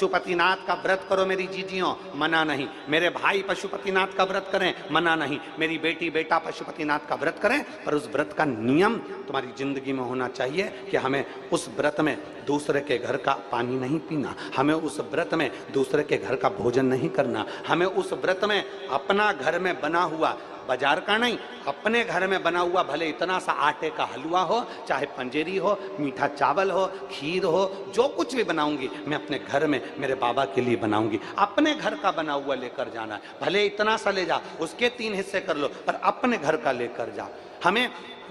पशुपतिनाथ का व्रत करो मेरी जीजियों, मना नहीं। मेरे भाई पशुपतिनाथ का व्रत करें, मना नहीं। मेरी बेटी बेटा पशुपतिनाथ का व्रत करें, पर उस व्रत का नियम तुम्हारी जिंदगी में होना चाहिए कि हमें उस व्रत में दूसरे के घर का पानी नहीं पीना, हमें उस व्रत में दूसरे के घर का भोजन नहीं करना, हमें उस व्रत में अपना घर में बना हुआ, बाजार का नहीं, अपने घर में बना हुआ, भले इतना सा आटे का हलवा हो, चाहे पंजेरी हो, मीठा चावल हो, खीर हो, जो कुछ भी बनाऊंगी मैं अपने घर में मेरे बाबा के लिए बनाऊंगी। अपने घर का बना हुआ लेकर जाना है, भले इतना सा ले जा, उसके 3 हिस्से कर लो, पर अपने घर का लेकर जा। हमें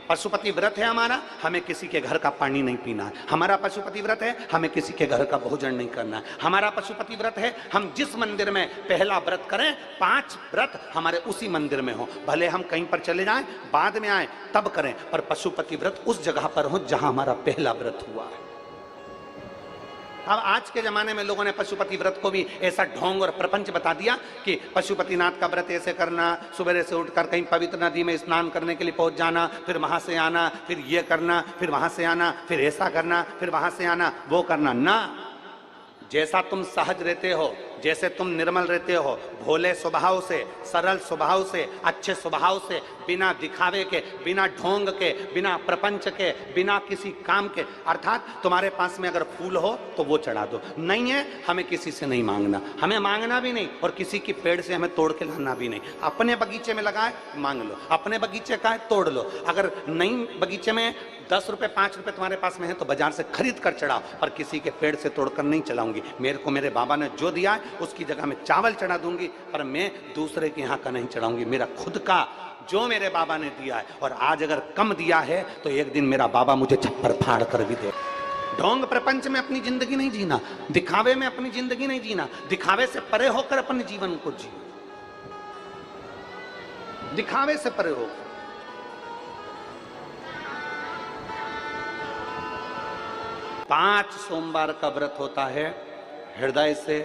पशुपति व्रत है हमारा, हमें किसी के घर का पानी नहीं पीना है। हमारा पशुपति व्रत है, हमें किसी के घर का भोजन नहीं करना है। हमारा पशुपति व्रत है, हम जिस मंदिर में पहला व्रत करें, 5 व्रत हमारे उसी मंदिर में हो, भले हम कहीं पर चले जाएं, बाद में आए तब करें, पर पशुपति व्रत उस जगह पर हो जहां हमारा पहला व्रत हुआ है। अब आज के जमाने में लोगों ने पशुपति व्रत को भी ऐसा ढोंग और प्रपंच बता दिया कि पशुपतिनाथ का व्रत ऐसे करना, सुबह से उठकर कहीं पवित्र नदी में स्नान करने के लिए पहुंच जाना, फिर वहां से आना, फिर ये करना, फिर वहां से आना, फिर ऐसा करना, फिर वहां से आना, वो करना ना। जैसा तुम सहज रहते हो, जैसे तुम निर्मल रहते हो, भोले स्वभाव से, सरल स्वभाव से, अच्छे स्वभाव से, बिना दिखावे के, बिना ढोंग के, बिना प्रपंच के, बिना किसी काम के, अर्थात तुम्हारे पास में अगर फूल हो तो वो चढ़ा दो, नहीं है हमें किसी से नहीं मांगना, हमें मांगना भी नहीं, और किसी की पेड़ से हमें तोड़ के लाना भी नहीं। अपने बगीचे में लगाए मांग लो, अपने बगीचे का है तोड़ लो, अगर नहीं बगीचे में 10 रुपए 5 रुपए तुम्हारे पास में है तो बाजार से खरीद कर चढ़ाओ, पर किसी के पेड़ से तोड़कर नहीं चलाऊंगी। मेरे को मेरे बाबा ने जो दिया है उसकी जगह में चावल चढ़ा दूंगी, पर मैं दूसरे के यहाँ का नहीं चढ़ाऊंगी। मेरा खुद का जो मेरे बाबा ने दिया है, और आज अगर कम दिया है तो एक दिन मेरा बाबा मुझे छप्पर फाड़ कर भी दे। ढोंग प्रपंच में अपनी जिंदगी नहीं जीना, दिखावे में अपनी जिंदगी नहीं जीना, दिखावे से परे होकर अपने जीवन को जी, दिखावे से परे हो। पांच सोमवार का व्रत होता है, हृदय से,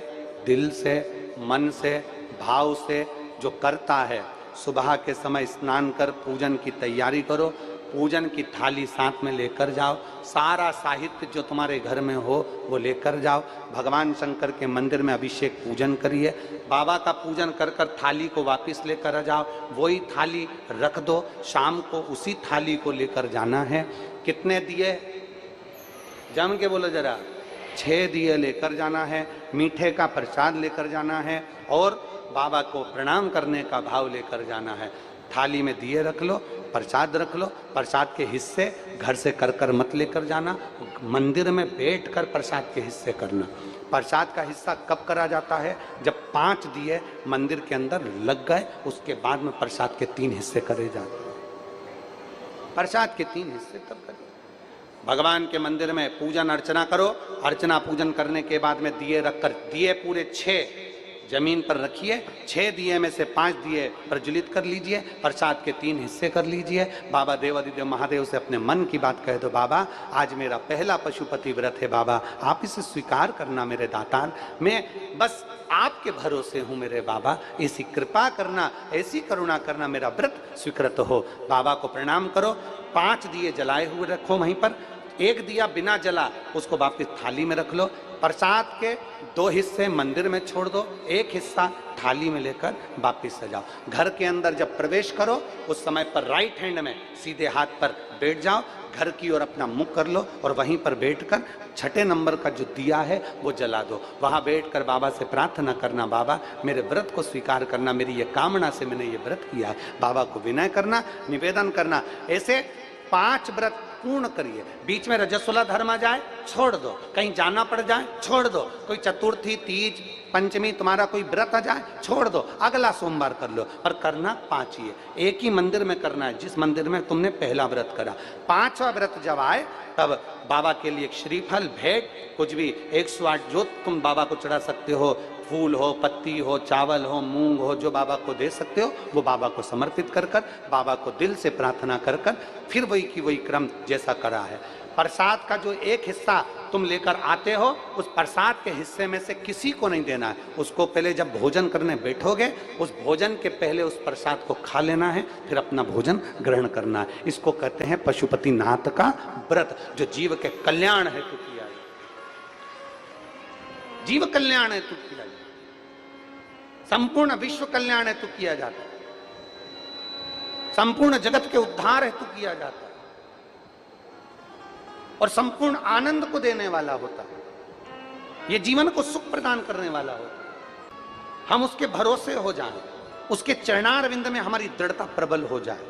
दिल से, मन से, भाव से जो करता है, सुबह के समय स्नान कर पूजन की तैयारी करो, पूजन की थाली साथ में लेकर जाओ, सारा साहित्य जो तुम्हारे घर में हो वो लेकर जाओ, भगवान शंकर के मंदिर में अभिषेक पूजन करिए, बाबा का पूजन कर कर थाली को वापस लेकर आ जाओ, वही थाली रख दो, शाम को उसी थाली को लेकर जाना है। कितने दिए जम के बोलो जरा, 6 दिए लेकर जाना है, मीठे का प्रसाद लेकर जाना है, और बाबा को प्रणाम करने का भाव लेकर जाना है। थाली में दिए रख लो, प्रसाद रख लो, प्रसाद के हिस्से घर से कर कर मत लेकर जाना, मंदिर में बैठकर प्रसाद के हिस्से करना। प्रसाद का हिस्सा कब करा जाता है? जब 5 दिए मंदिर के अंदर लग गए, उसके बाद में प्रसाद के 3 हिस्से करे जाते हैं। प्रसाद के 3 हिस्से तब करें। भगवान के मंदिर में पूजन अर्चना करो, अर्चना पूजन करने के बाद में दिए रखकर, दिए पूरे 6 जमीन पर रखिए, 6 दिए में से 5 दिए प्रज्वलित कर लीजिए, प्रसाद के 3 हिस्से कर लीजिए। बाबा देवादिदेव महादेव से अपने मन की बात कह दो, बाबा आज मेरा पहला पशुपति व्रत है, बाबा आप इसे स्वीकार करना मेरे दातार, मैं बस आपके भरोसे हूँ मेरे बाबा, ऐसी कृपा करना, ऐसी करुणा करना, मेरा व्रत स्वीकृत हो। बाबा को प्रणाम करो, 5 दिए जलाए हुए रखो वहीं पर, 1 दिया बिना जला उसको वापिस थाली में रख लो, प्रसाद के 2 हिस्से मंदिर में छोड़ दो, 1 हिस्सा थाली में लेकर वापिस सजाओ। घर के अंदर जब प्रवेश करो उस समय पर राइट हैंड में सीधे हाथ पर बैठ जाओ, घर की ओर अपना मुख कर लो, और वहीं पर बैठकर 6ठे नंबर का जो दिया है वो जला दो। वहाँ बैठकर बाबा से प्रार्थना करना, बाबा मेरे व्रत को स्वीकार करना, मेरी ये कामना से मैंने ये व्रत किया है, बाबा को विनय करना, निवेदन करना। ऐसे 5 व्रत पूर्ण करिए। बीच में रजस्वला धर्म आ जाए छोड़ दो, कहीं जाना पड़ जाए छोड़ दो, कोई चतुर्थी तीज पंचमी तुम्हारा कोई व्रत आ जाए छोड़ दो, अगला सोमवार कर लो, पर करना 5 ही है। एक ही मंदिर में करना है जिस मंदिर में तुमने पहला व्रत करा। 5वां व्रत जब आए तब बाबा के लिए एक श्रीफल भेंट कुछ भी 108 जो तुम बाबा को चढ़ा सकते हो, फूल हो, पत्ती हो, चावल हो, मूंग हो, जो बाबा को दे सकते हो वो बाबा को समर्पित कर कर, बाबा को दिल से प्रार्थना कर कर, फिर वही की वही क्रम जैसा करा है। प्रसाद का जो 1 हिस्सा तुम लेकर आते हो, उस प्रसाद के हिस्से में से किसी को नहीं देना है, उसको पहले जब भोजन करने बैठोगे उस भोजन के पहले उस प्रसाद को खा लेना है, फिर अपना भोजन ग्रहण करना है। इसको कहते हैं पशुपतिनाथ का व्रत, जो जीव के कल्याण हेतु किया है। जीव कल्याण हेतु किया जाता है, संपूर्ण विश्व कल्याण हेतु किया जाता है, संपूर्ण जगत के उद्धार हेतु किया जाता है और संपूर्ण आनंद को देने वाला होता है। यह जीवन को सुख प्रदान करने वाला होता है। हम उसके भरोसे हो जाएं, उसके चरणारविंद में हमारी दृढ़ता प्रबल हो जाए,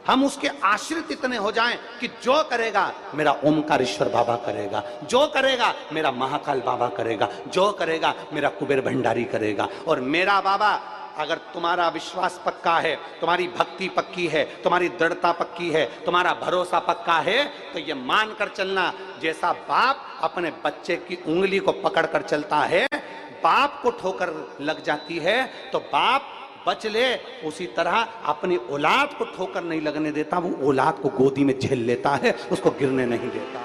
हम उसके आश्रित इतने हो जाएं कि जो करेगा मेरा ओमकारेश्वर बाबा करेगा, जो करेगा मेरा महाकाल बाबा करेगा, जो करेगा मेरा कुबेर भंडारी करेगा। और मेरा बाबा, अगर तुम्हारा विश्वास पक्का है, तुम्हारी भक्ति पक्की है, तुम्हारी दृढ़ता पक्की है, तुम्हारा भरोसा पक्का है, तो ये मान कर चलना, जैसा बाप अपने बच्चे की उंगली को पकड़ कर चलता है, बाप को ठोकर लग जाती है तो बाप बच ले, उसी तरह अपनी औलाद को ठोकर नहीं लगने देता, वो औलाद को गोदी में झेल लेता है, उसको गिरने नहीं देता।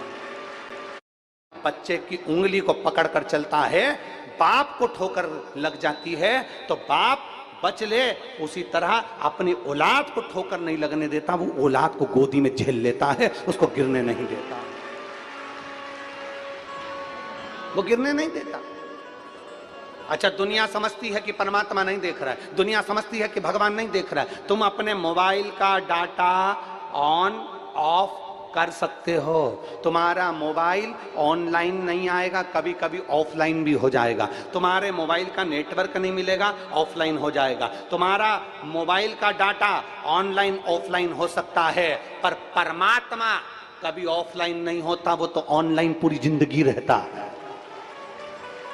बच्चे की उंगली को पकड़कर चलता है, बाप को ठोकर लग जाती है तो बाप बच ले, उसी तरह अपनी औलाद को ठोकर नहीं लगने देता, वो औलाद को गोदी में झेल लेता है, उसको गिरने नहीं देता, वो गिरने नहीं देता। अच्छा, दुनिया समझती है कि परमात्मा नहीं देख रहा है, दुनिया समझती है कि भगवान नहीं देख रहा है। तुम अपने मोबाइल का डाटा ऑन ऑफ कर सकते हो, तुम्हारा मोबाइल ऑनलाइन नहीं आएगा, कभी कभी ऑफलाइन भी हो जाएगा, तुम्हारे मोबाइल का नेटवर्क नहीं मिलेगा, ऑफलाइन हो जाएगा, तुम्हारा मोबाइल का डाटा ऑनलाइन ऑफलाइन हो सकता है, पर परमात्मा कभी ऑफलाइन नहीं होता, वो तो ऑनलाइन पूरी जिंदगी रहता है।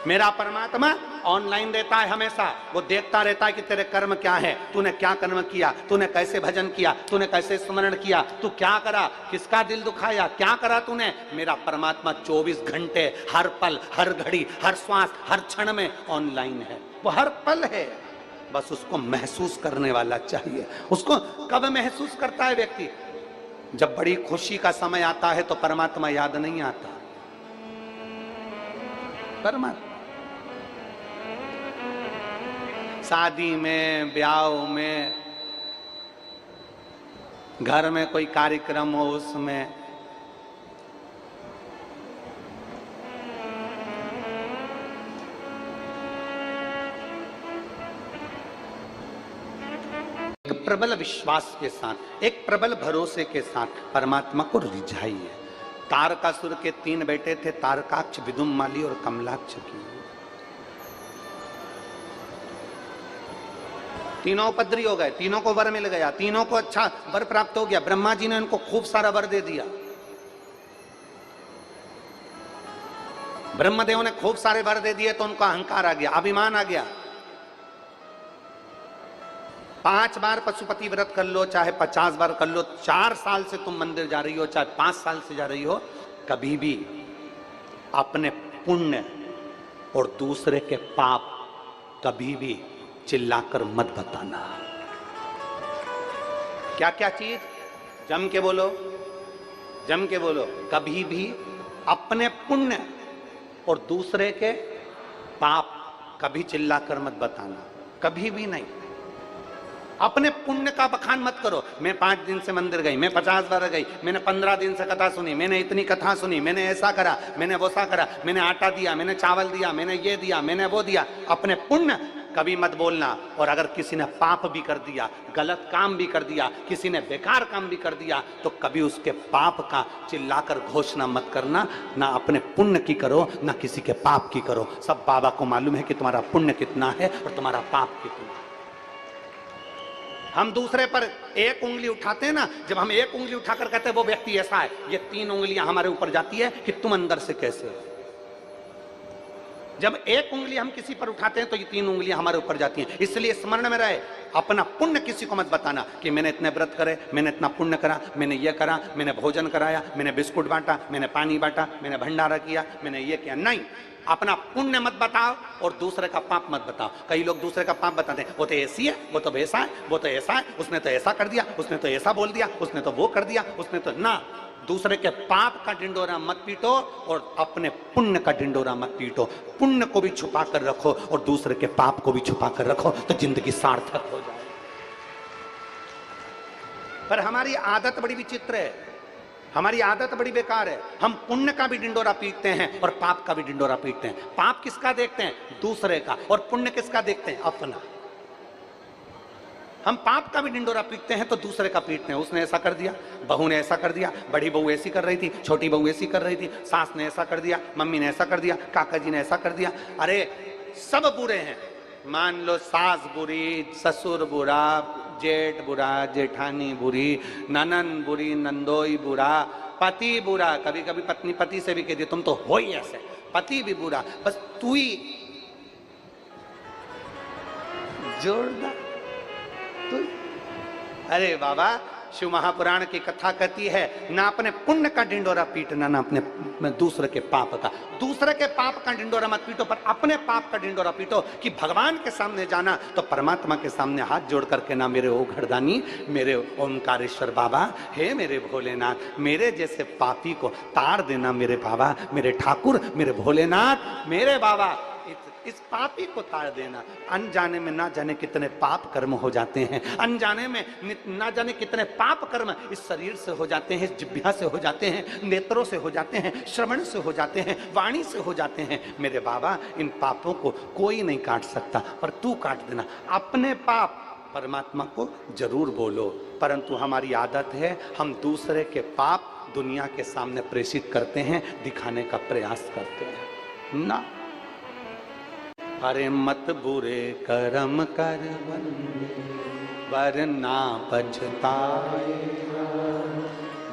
मेरा परमात्मा ऑनलाइन रहता है हमेशा, वो देखता रहता है कि तेरे कर्म क्या है, तूने क्या कर्म किया, तूने कैसे भजन किया, तूने कैसे स्मरण किया, तू क्या करा, किसका दिल दुखाया, क्या करा तूने। मेरा परमात्मा 24 घंटे, हर पल, हर घड़ी, हर श्वास, हर क्षण में ऑनलाइन है, वो हर पल है, बस उसको महसूस करने वाला चाहिए। उसको कब महसूस करता है व्यक्ति? जब बड़ी खुशी का समय आता है तो परमात्मा याद नहीं आता। परमात्मा शादी में, ब्याह में, घर में कोई कार्यक्रम हो, उसमें एक प्रबल विश्वास के साथ, एक प्रबल भरोसे के साथ परमात्मा को रिझाइए। तारकासुर के 3 बेटे थे, तारकाक्ष, विदुम्माली और कमलाक्ष की। तीनों उपद्री हो गए, तीनों को वर मिल गया, तीनों को अच्छा वर प्राप्त हो गया। ब्रह्मा जी ने उनको खूब सारा वर दे दिया, ब्रह्मदेव ने खूब सारे वर दे दिए तो उनको अहंकार आ गया, अभिमान आ गया। 5 बार पशुपति व्रत कर लो, चाहे 50 बार कर लो, 4 साल से तुम मंदिर जा रही हो, चाहे 5 साल से जा रही हो, कभी भी अपने पुण्य और दूसरे के पाप कभी भी चिल्लाकर मत बताना। क्या क्या चीज? जम के बोलो, जम के बोलो। कभी भी अपने पुण्य और दूसरे के पाप कभी चिल्लाकर मत बताना, कभी भी नहीं। अपने पुण्य का बखान मत करो। मैं 5 दिन से मंदिर गई, मैं 50 बार गई, मैंने 15 दिन से कथा सुनी, मैंने इतनी कथा सुनी, मैंने ऐसा करा, मैंने वैसा करा, मैंने आटा दिया, मैंने चावल दिया, मैंने ये दिया, मैंने वो दिया। अपने पुण्य कभी मत बोलना। और अगर किसी ने पाप भी कर दिया, गलत काम भी कर दिया, किसी ने बेकार काम भी कर दिया, तो कभी उसके पाप का चिल्लाकर घोषणा मत करना। ना अपने पुण्य की करो, ना किसी के पाप की करो। सब बाबा को मालूम है कि तुम्हारा पुण्य कितना है और तुम्हारा पाप कितना है। हम दूसरे पर एक उंगली उठाते हैं ना, जब हम एक उंगली उठाकर कहते हैं वो व्यक्ति ऐसा है, ये 3 उंगलियां हमारे ऊपर जाती है कि तुम अंदर से कैसे हो। जब एक उंगली हम किसी पर उठाते हैं तो ये 3 उंगलियां हमारे ऊपर जाती हैं। इसलिए स्मरण में रहे, अपना पुण्य किसी को मत बताना कि मैंने इतने व्रत करे, मैंने इतना पुण्य करा, मैंने ये करा, मैंने भोजन कराया, मैंने बिस्कुट बांटा, मैंने पानी बांटा, मैंने भंडारा किया, मैंने ये किया। नहीं, अपना पुण्य मत बताओ और दूसरे का पाप मत बताओ। कई लोग दूसरे का पाप बताते हैं, वो तो ऐसी है, वो तो वैसा है, वो तो ऐसा है, उसने तो ऐसा कर दिया, उसने तो ऐसा बोल दिया, उसने तो वो कर दिया, उसने तो ना। दूसरे के पाप का ढिंडोरा मत पीटो और अपने पुण्य का ढिंडोरा मत पीटो। पुण्य को भी छुपा कर रखो और दूसरे के पाप को भी छुपा कर रखो, तो जिंदगी सार्थक हो जाए। पर हमारी आदत बड़ी विचित्र है। हमारी आदत बड़ी बेकार है, हम पुण्य का भी डिंडोरा पीटते हैं और पाप का भी डिंडोरा पीटते हैं। पाप किसका देखते हैं? दूसरे का। और पुण्य किसका देखते हैं? अपना। हम पाप का भी डिंडोरा पीटते हैं तो दूसरे का पीटते हैं। उसने ऐसा कर दिया, बहू ने ऐसा कर दिया, बड़ी बहू ऐसी कर रही थी, छोटी बहू ऐसी कर रही थी, सास ने ऐसा कर दिया, मम्मी ने ऐसा कर दिया, काका जी ने ऐसा कर दिया। अरे सब बुरे हैं। मान लो सास बुरी, ससुर बुरा, जेठ बुरा, जेठानी बुरी, ननन बुरी, नंदोई बुरा, पति बुरा। कभी कभी पत्नी पति से भी कहती तुम तो हो ही ऐसे, पति भी बुरा, बस तू ही जोरदार। अरे बाबा, शिव महापुराण की कथा कहती है ना अपने पुण्य का डिंडोरा पीटना, ना अपने दूसरे के पाप का। दूसरे के पाप का डिंडोरा मत पीटो, पर अपने पाप का डिंडोरा पीटो। कि भगवान के सामने जाना तो परमात्मा के सामने हाथ जोड़ करके ना, मेरे ओ घरदानी, मेरे ओमकारेश्वर बाबा, हे मेरे भोलेनाथ, मेरे जैसे पापी को तार देना मेरे बाबा, मेरे ठाकुर, मेरे भोलेनाथ, मेरे बाबा, इस पापी को ताड़ देना। अनजाने में ना जाने कितने पाप कर्म हो जाते हैं, अनजाने में ना जाने कितने पाप कर्म इस शरीर से हो जाते हैं, इस जिह्वा से हो जाते हैं, नेत्रों से हो जाते हैं, श्रवण से हो जाते हैं, वाणी से हो जाते हैं। मेरे बाबा, इन पापों को कोई नहीं काट सकता, पर तू काट देना। अपने पाप परमात्मा को जरूर बोलो, परंतु हमारी आदत है हम दूसरे के पाप दुनिया के सामने प्रेषित करते हैं, दिखाने का प्रयास करते हैं ना। अरे मत बुरे कर्म कर वरना पछताए,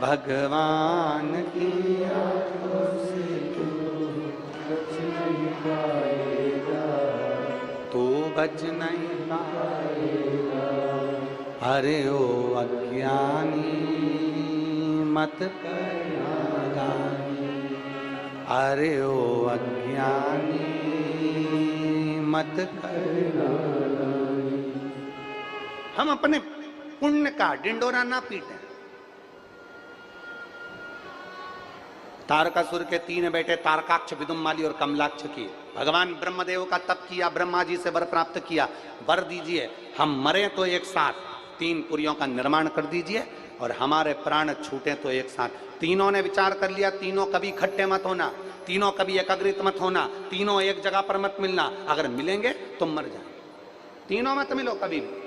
भगवान की आंखों से तू बच नहीं पाएगा। अरे ओ अज्ञानी मत कर नादानी, अरे ओ अज्ञानी मत करना। हम अपने पुण्य का डिंडोरा ना पीटें। तारकासुर के 3 बेटे तारकाक्ष, विदुम्माली और कमलाक्ष की भगवान ब्रह्मदेव का तप किया, ब्रह्मा जी से वर प्राप्त किया, वर दीजिए हम मरे तो एक साथ 3 पुरियों का निर्माण कर दीजिए और हमारे प्राण छूटे तो एक साथ। तीनों ने विचार कर लिया, तीनों कभी इकट्ठे मत होना, तीनों कभी एकाग्रित मत होना, तीनों एक जगह पर मत मिलना, अगर मिलेंगे तो मर जाए। तीनों मत मिलो कभी भी।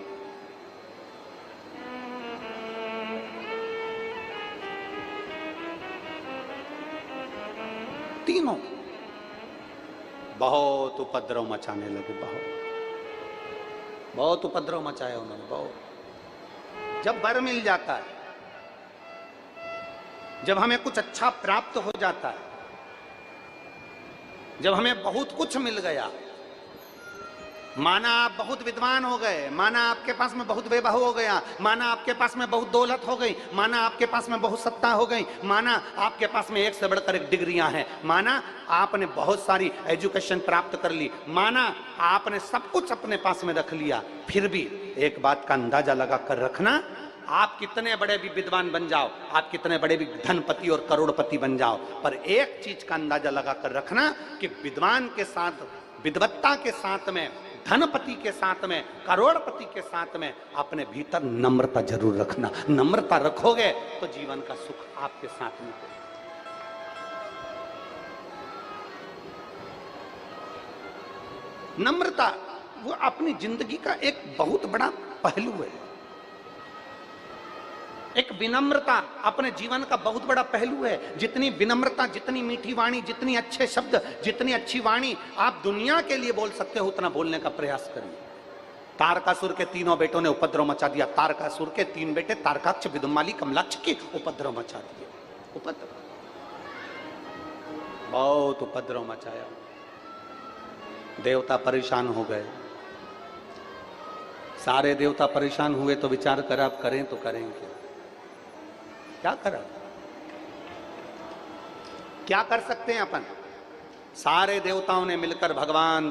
तीनों बहुत उपद्रव मचाने लगे, बहुत उपद्रव मचाया उन्होंने, बहुत। जब वर मिल जाता है, जब हमें कुछ अच्छा प्राप्त हो जाता है, जब हमें बहुत कुछ मिल गया, माना आप बहुत विद्वान हो गए, माना आपके पास में बहुत वैभव हो गया, माना आपके पास में बहुत दौलत हो गई, माना आपके पास में बहुत सत्ता हो गई, माना आपके पास में एक से बढ़कर एक डिग्रियां हैं, माना आपने बहुत सारी एजुकेशन प्राप्त कर ली, माना आपने सब कुछ अपने पास में रख लिया, फिर भी एक बात का अंदाजा लगा कर रखना, आप कितने बड़े भी विद्वान बन जाओ, आप कितने बड़े भी धनपति और करोड़पति बन जाओ, पर एक चीज का अंदाजा लगा कर रखना कि विद्वान के साथ, विद्वत्ता के साथ में, धनपति के साथ में, करोड़पति के साथ में अपने भीतर नम्रता जरूर रखना। नम्रता रखोगे तो जीवन का सुख आपके साथ में होगा। नम्रता वो अपनी जिंदगी का एक बहुत बड़ा पहलू है। एक विनम्रता अपने जीवन का बहुत बड़ा पहलू है। जितनी विनम्रता, जितनी मीठी वाणी, जितनी अच्छे शब्द, जितनी अच्छी वाणी आप दुनिया के लिए बोल सकते हो, उतना बोलने का प्रयास करिए। तारकासुर के 3 बेटों ने उपद्रव मचा दिया। तारकासुर के 3 बेटे तारकाक्ष, विदुम्माली, कमलाक्ष के उपद्रव मचा दिए। उपद्रव, बहुत उपद्रव मचाया। देवता परेशान हो गए। सारे देवता परेशान हुए तो विचार कर आप करें तो करेंगे क्या करें, क्या कर सकते हैं अपन। सारे देवताओं ने मिलकर भगवान